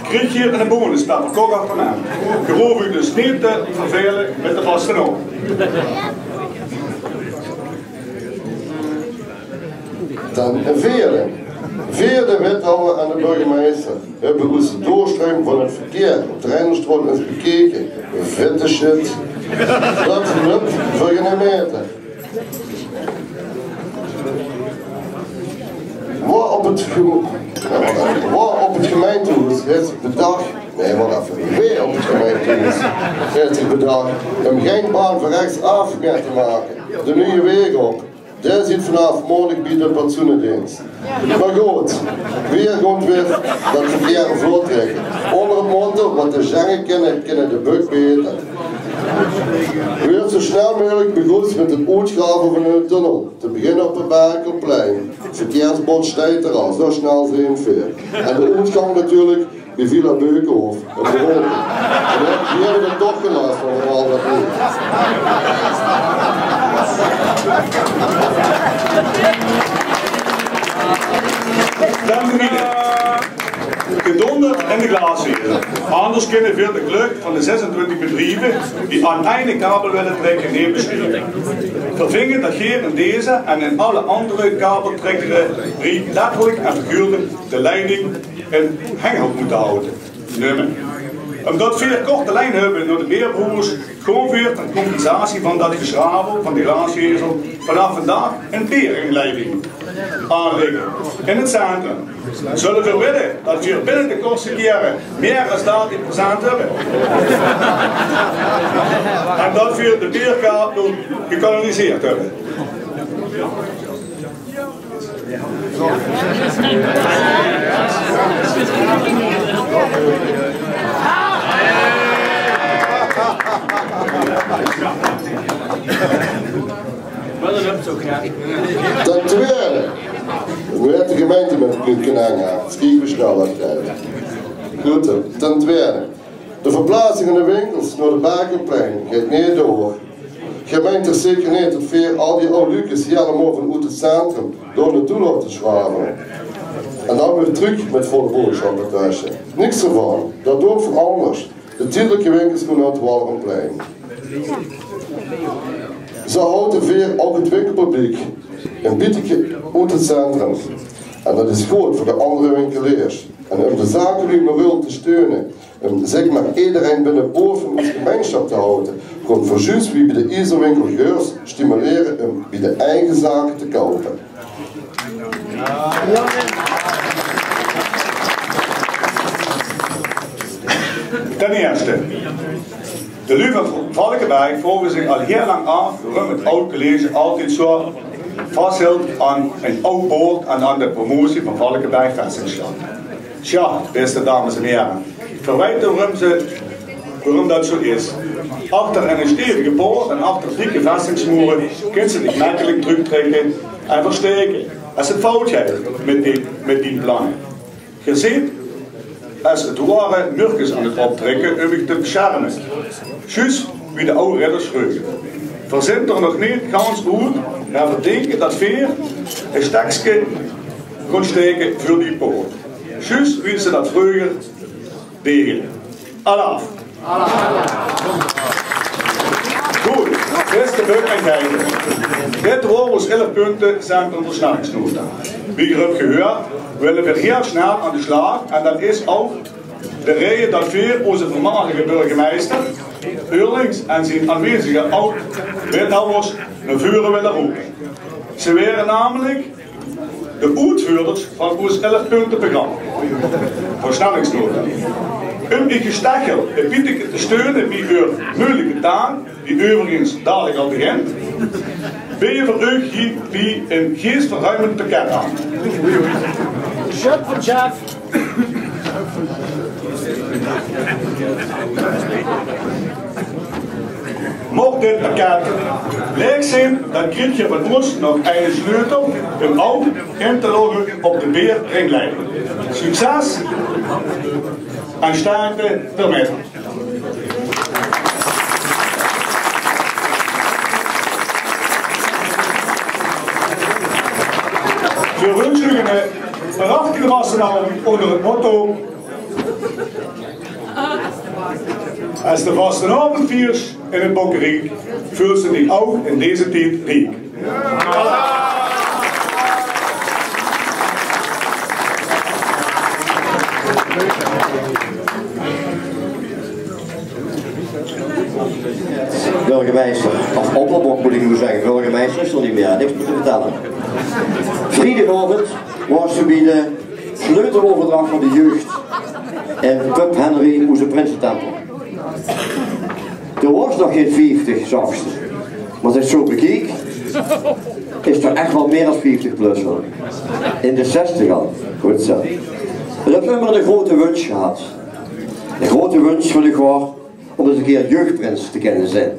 krijg je een bonus per verkocht appartement. Je hoeft u dus niet te vervelen met de vaste normen. Dan een vierde wethouder en de burgemeester hebben onze doorstroom van het verkeer op de Rijnderstraat eens bekeken. Vette shit. Dat lukt voor geen meter. Waar op het gemeentehuis heeft bedacht, nee wat even, weer op het gemeentehuis heeft hij bedacht om geen baan van rechtsaf meer te maken. De nieuwe weg op. Daar zit vanaf mogelijk bij de pensioenendienst. Maar goed, weer komt weer dat verkeer vlot trekken. Onder het motto, wat de zangen kennen de buk beter. Weer zo snel mogelijk begonnen met het uitgraven van een tunnel. Te beginnen op het Berkelplein. Het verkeersbord stijgt er al, zo snel zijn veer. En de uitgang natuurlijk bij Villa Beukenhof. Een beroken. En die hebben we toch gelast van al dat niet. Dan gedonderd in de glasvezel. Anders kunnen veel de geluk van de 26 bedrijven die aan een kabel willen trekken neer besturen. Vervingen dat hier in deze en in alle andere kabeltrekkers letterlijk en figuurlijk de leiding in hengel moeten houden. Omdat we korte lijn hebben door de beerbroers, gewoon weer een compensatie van dat geschravel van die glasvezel vanaf vandaag een beringleiding aanleggen in het centrum. Zullen we willen dat we binnen de kortste keren meer dan 30% hebben. En dat we de beerkabel gekanaliseerd hebben. Ten tweede, we hebben de gemeente met het kunnen hangen. Skiën we snel uitrijden. Goed, ten tweede, de verplaatsing in de winkels naar de Berkelplein gaat niet door. Gemeente zeker niet dat veel al die oude lukes helemaal vanuit het centrum door naartoe laten schwaven. En dan weer terug met volle boodschappentasje. Niks ervan, dat doen we anders. De tijdelijke winkels gaan naar het Wallenplein. Zo houdt de veer ook het winkelpubliek een beetje uit het centrum. En dat is goed voor de andere winkeliers. En om de zaken nu maar willen te steunen, om zeg maar iedereen binnen boven onze gemeenschap te houden, gewoon voor juist wie bij de ISO-winkelgeurs stimuleren om bij de eigen zaken te kopen. Ten eerste, de Lu van Valkenberg volgen zich al heel lang af waarom het oud college altijd zo vasthoudt aan een oud boord en aan de promotie van Valkenberg vestingstad. Tja, beste dames en heren, verwijten waarom dat zo is. Achter een stevige poort en achter dikke vestingsmuren kunnen ze zich makkelijk terugtrekken en versteken als het fout gaat met die plannen. Je ziet, als het ware murkens aan het optrekken om zich te beschermen. Juist wie de oude ridders vreugden. Verzint er nog niet gans goed en verdenken dat veer een stekje kon steken voor die poort. Juist wie ze dat vroeger deden. Alaf. Goed, beste Buk en Geiten. Dit was 11 punten zijn onder snelheidsnota. Wie je hebt gehoord, willen we heel snel aan de slag en dat is ook de reden dat we onze voormalige burgemeester, Eurlings en zijn aanwezige oud-wethouders naar voren willen roepen. Ze waren namelijk de uitvoerders van ons 11 punten programma. Versnellingsnota. die gestachel een beetje te steunen bij uw moeilijke taak, die overigens dadelijk al begint, ben je voor u bij een geestverruimend pakket aan. Shut van Jeff. Mocht dit pakket leeg zijn, dan krijg je van ons nog een sleutel om ook in te loggen op de beerringlijn. Succes en sterkte ermee. We wensen u een prachtige wassenavond onder het motto: als de vastenavond viert in het Bokkenriek, vult ze die ook in deze tijd riek. Burgemeester, of opperbok moet ik nu zeggen, burgemeester is er niet meer, niks meer te vertellen. Vrijdagavond was ze bij de sleuteloverdracht van de jeugd in Pub Henry Oeze Prinsentempel. Er was nog geen 50 zachtste, maar als ik zo bekijk, is er echt wel meer dan 50 plus hoor. In de 60 al, goed zo. Ik heb immer een grote wens gehad. De grote wens van ik was om eens een keer jeugdprins te kunnen zijn.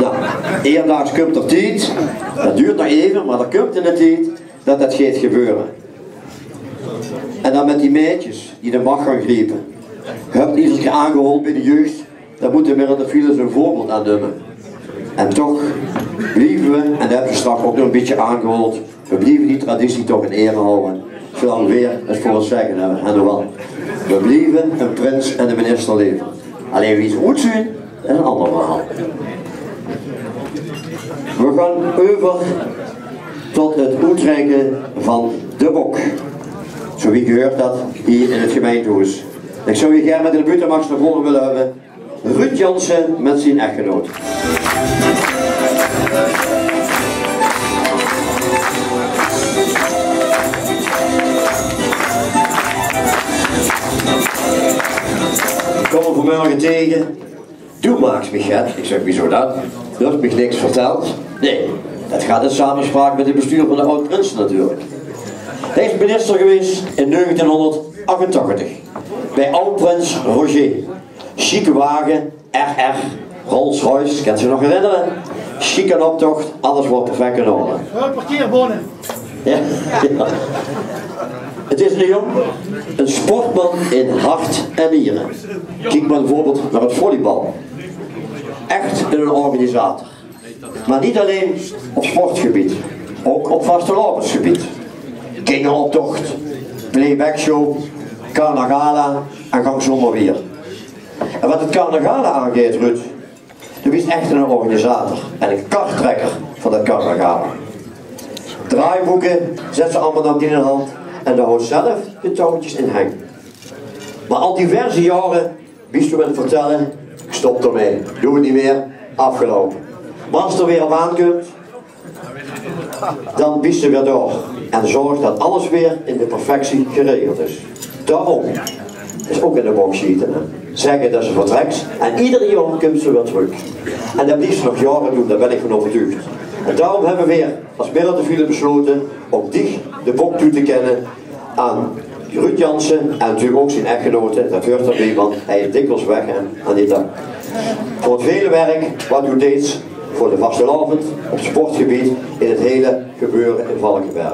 Nou, eerdaags komt er tijd, dat duurt nog even, maar er komt in de tijd dat dat gaat gebeuren. En dan met die meisjes die de macht gaan griepen. Je hebt iedere keer aangehold bij de jeugd, daar moeten we de files een voorbeeld aan nemen. En toch blijven we, en dat hebben we straks ook nog een beetje aangehold, we blijven die traditie toch in ere houden. Zolang we weer het voor ons zeggen hebben, en nog wel. We blijven een prins en een minister leven. Alleen wie het moet zijn, is een ander verhaal. We gaan over tot het uitreiken van de bok. Zo wie gehoord dat hier in het gemeentehuis. Ik zou je graag met de buitenmacht naar voren willen hebben. Ruud Jansen met zijn echtgenoot. Ik kom er vanmorgen tegen. Doe maaks me gek. Ik zeg, wieso dat? Er heeft me niks verteld. Nee, dat gaat in samenspraak met het bestuur van de Oud-Prins natuurlijk. Hij is minister geweest in 1988 bij Oud-Prins Roger. Chique wagen, RR, Rolls-Royce, kan je nog herinneren? Chique optocht, alles wordt perfect in orde. Parkeerbonnen. Ja, ja. Het is een jong, een sportman in hart en nieren. Kijk maar bijvoorbeeld naar het volleybal. Echt een organisator. Maar niet alleen op sportgebied, ook op vastelavondsgebied. Kingeroptocht, playbackshow, carnagala en gang zomaar weer. En wat het carnagala aangeeft, Ruud, dan is echt een organisator en een karttrekker van dat carnagala. Draaiboeken zet ze allemaal naar die in de hand en daar houdt zelf de touwtjes in hang. Maar al diverse jaren wist je me vertellen, ik stop ermee, doe het niet meer, afgelopen. Maar als er weer op aankomt, dan wist ze weer door en zorgt dat alles weer in de perfectie geregeld is. Daarom is ook in de box schieten. Zeggen dat ze vertrekt en ieder jaar komt ze weer terug. En dat blijft ze nog jaren doen, daar ben ik van overtuigd. En daarom hebben we weer als middel de file besloten om de bok toe te kennen aan Ruud Jansen en natuurlijk ook zijn echtgenote, dat hoort erbij, want hij is dikwijls weg aan die dag. Voor het vele werk wat u deed voor de vastelavond op het sportgebied in het hele gebeuren in Valkenberg.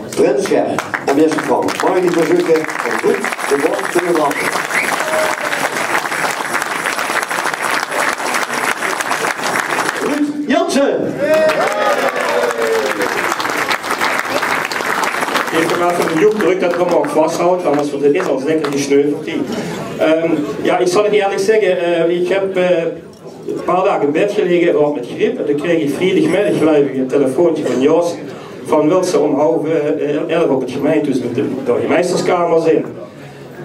Prins Ger en minister Frank, mag ik niet verzoeken om goed de bok te laten. Ruud Jansen! Ik heb maar van de joek druk dat ik hem ook vasthoudt, anders wordt het al zeker gesneuveld. Ja, ik zal het eerlijk zeggen, ik heb een paar dagen in bed gelegen gehad met griep en toen kreeg ik vrijdagmiddag gelijk een telefoontje van Joost van wil ze om 11:30 op het gemeentehuis met de burgemeesterskamer zijn.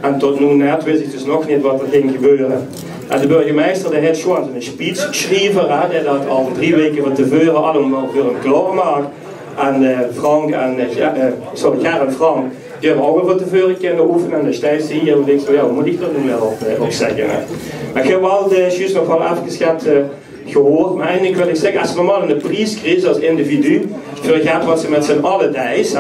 En tot nu net wist ik dus nog niet wat er ging gebeuren. En de burgemeester die heeft gewoon een speech geschreven, hij had al 3 weken van tevoren allemaal voor hem klaargemaakt. En Frank en Ger en Frank Die hebben ook al van tevoren kunnen oefenen en de stijf zie je en denk zo, ja, hoe moet ik dat nu wel op zeggen. Hè? Maar ik heb wel juist nog wel even gehoord, maar eigenlijk wil ik zeggen, als je normaal in de prijs krijgt als individu, vergeet wat ze met z'n allen deis,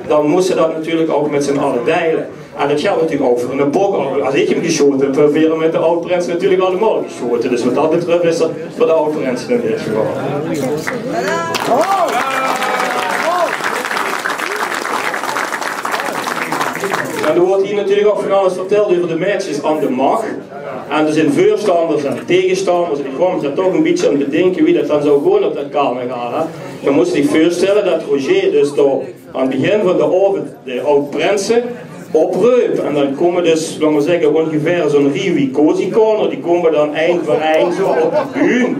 dan moest ze dat natuurlijk ook met z'n allen delen. En dat geldt natuurlijk ook voor een bok. Als ik hem geschoten heb, proberen met de oud-prins natuurlijk allemaal geschoten. Dus wat dat betreft is er voor de oud-prins in dit geval. En er wordt hier natuurlijk ook van alles verteld over de matches aan de macht. En er zijn voorstanders en tegenstanders. En ik kwam er toch een beetje aan te denken wie dat dan zou gewoon op dat kamer gaan. Hè. Je moest je voorstellen dat Roger dus door aan het begin van de avond de oud-prinsen opreupt. En dan komen dus, laten we zeggen, ongeveer zo'n Rio Cozy Corner, die komen dan eind voor eind zo op de bühne.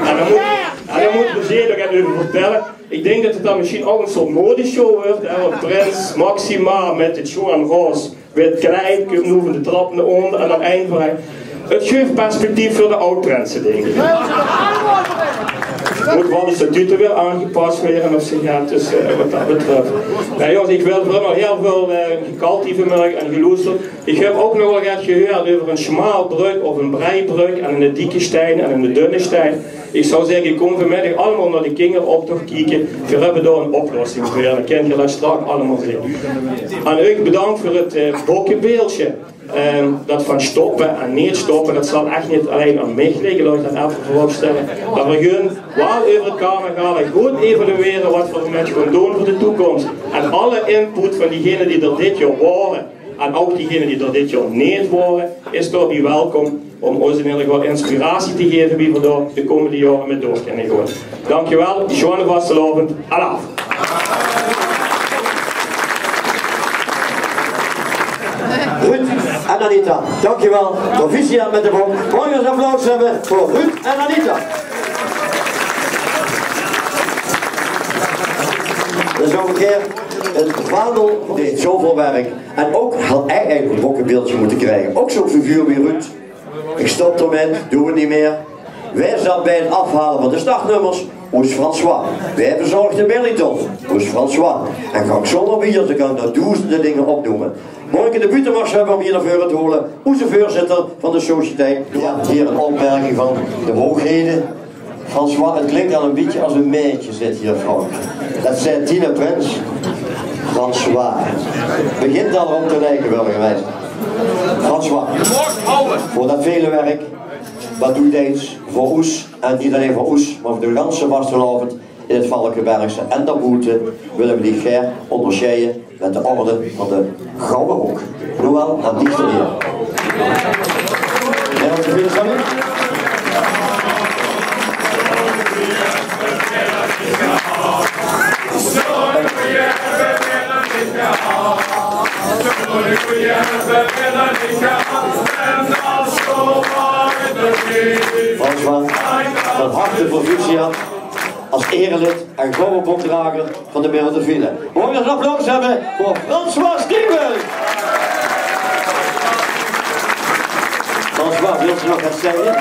En dan moet Roger nog even vertellen. Ik denk dat het dan misschien ook een soort modeshow wordt, hè, Prins Maxima met het show aan roos, wit kleid, kunnen over de trap naar onder en dan eind voor eind. Het geeft perspectief voor de oud-prinsen, denk ik. Moet wel de statuten weer aangepast worden of ze gaat, dus wat dat betreft. Nou jongens, ik wil vooral nog heel veel gekaltievenmerk en geloesterd. Ik heb ook nog wel eens gehoord over een schmaalbrug of een breibrug en een dikke steen en een dunne steen. Ik zou zeggen, kom vanmiddag allemaal naar de kinderoptocht kijken. We hebben daar een oplossing voor. Dan kan je dat straks allemaal zien. En u bedankt voor het bokkenbeeldje. Dat van stoppen en niet stoppen, dat zal echt niet alleen aan mij liggen, laat ik dat even vooropstellen. Dat we gewoon wel over het kamer gaan en goed evalueren wat we met gaan doen voor de toekomst. En alle input van diegenen die er dit jaar waren, en ook diegenen die er dit jaar niet waren, is toch die welkom om ons in ieder geval inspiratie te geven wie we daar de komende jaren mee door kunnen gaan. Dankjewel, Joanne Vastelopend, alaf! Ruud en Anita, dankjewel. Proficiat met de bok. Mogen we een applaus hebben voor Ruud en Anita. Dat is ongeveer het vaandel deed zoveel werk. En ook had hij eigenlijk een bokkenbeeldje moeten krijgen. Ook zo'n figuur wie Ruud. Ik stop ermee, doen we niet meer. Wij zaten bij het afhalen van de startnummers. Oes François. Wij verzorgden Billyton. Oes François. En ga ik zonder bier, dan kan ik daar duizenden dingen opnoemen. Mooi ik de buitenmars hebben om hier naar voren te holen. Hoe de voorzitter van de sociëteit. Ja, hier een opmerking van de hoogheden. François, het klinkt al een beetje als een meisje zit hier, Frank. Dat zei Tine Prins. François. Begint al om te lijken, burgemeester. François. Voor dat vele werk. Wat doe je eens voor Oes, en niet alleen voor Oes, maar voor de ganse Vastelavond in het Valkenbergse en daarboete willen we die Ger onderscheiden met de orde van de Gouden Hoek. Noël aan die eer. Nederlandse Vrienden. François, van harte proficiat als erelid en gouden bokdrager van de Nederlandse Vrienden. Mogen we een applaus hebben voor François Stevens? François, wilt u nog wat zeggen?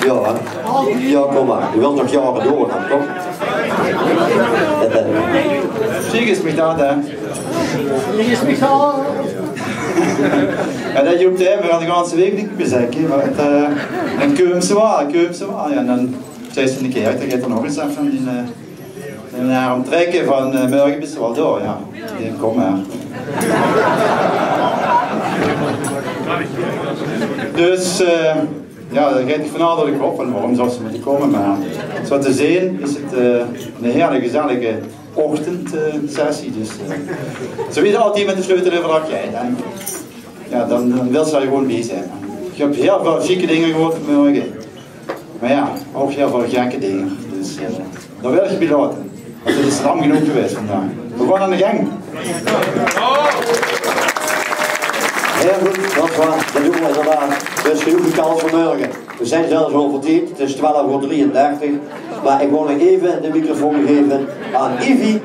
Ja, ja, kom maar. U wilt nog jaren doorgaan, toch? Sieg is mich da, hè? Sieg is mich da. Ja, dat je op de hebben, we de ganze week niet meer zeggen. En komen ze waar. Ja, en dan zei ze een keer uit, dan gaat er nog eens af van die omtrekken van morgen bist wel door, ja. Die kom maar. Dus, ja, dan ga ik vanavond op en waarom zou ze moeten komen, maar zo te zien is het een hele gezellige ochtendsessie, dus ze weten altijd met de sleutel over dat jij. En ja, dan wil ze daar gewoon bij zijn. Ik heb heel veel chique dingen gehoord vanmorgen, maar ja, ook heel veel gekke dingen, dus daar wil ik bij laten. Want het is lang genoeg geweest vandaag. We gaan aan de gang. Heel goed, dat doen we inderdaad. Dus genoeg gekald voor morgen. We zijn zelfs over tijd, het is 12:33. Maar ik wil nog even de microfoon geven aan Ivy.